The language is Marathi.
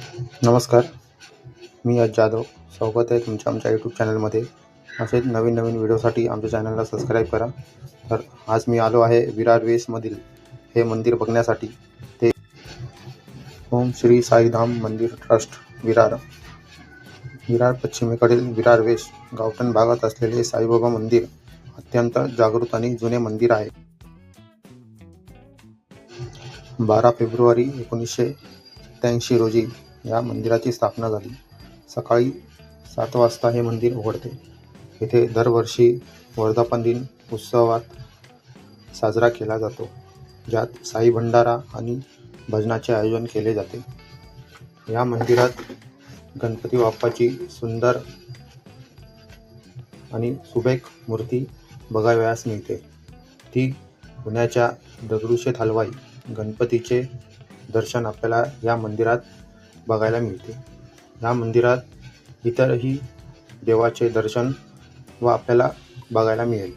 नमस्कार, मी आज जाधव. स्वागत आहे तुमच्या आमच्या यूट्यूब चॅनलमध्ये. असेच नवीन नवीन व्हिडिओसाठी आमच्या चॅनलला सबस्क्राईब करा. तर आज मी आलो आहे विरार वेसमधील हे मंदिर बघण्यासाठी. ते ओम श्री साईधाम मंदिर ट्रस्ट विरार. विरार पश्चिमेकडील विरार वेस गावठण भागात असलेले साईबाबा मंदिर अत्यंत जागृत आणि जुने मंदिर आहे. 12 फेब्रुवारी 1987 रोजी या मंदिराची स्थापना झाली. सकाळी 7 वाजता हे मंदिर उघडते. येथे दरवर्षी वर्धापन दिन उत्सवात साजरा केला जातो, ज्यात साई भंडारा आणि भजनाचे आयोजन केले जाते. या मंदिरात गणपती बाप्पाची सुंदर आणि सुबक मूर्ती बघावयास मिळते. ती पुण्याच्या दगडूशेठ हलवाई गणपतीचे दर्शन आपल्याला या मंदिरात बघायला मिळते. या मंदिरात इतरही देवाचे दर्शन व आपल्याला बघायला मिळेल.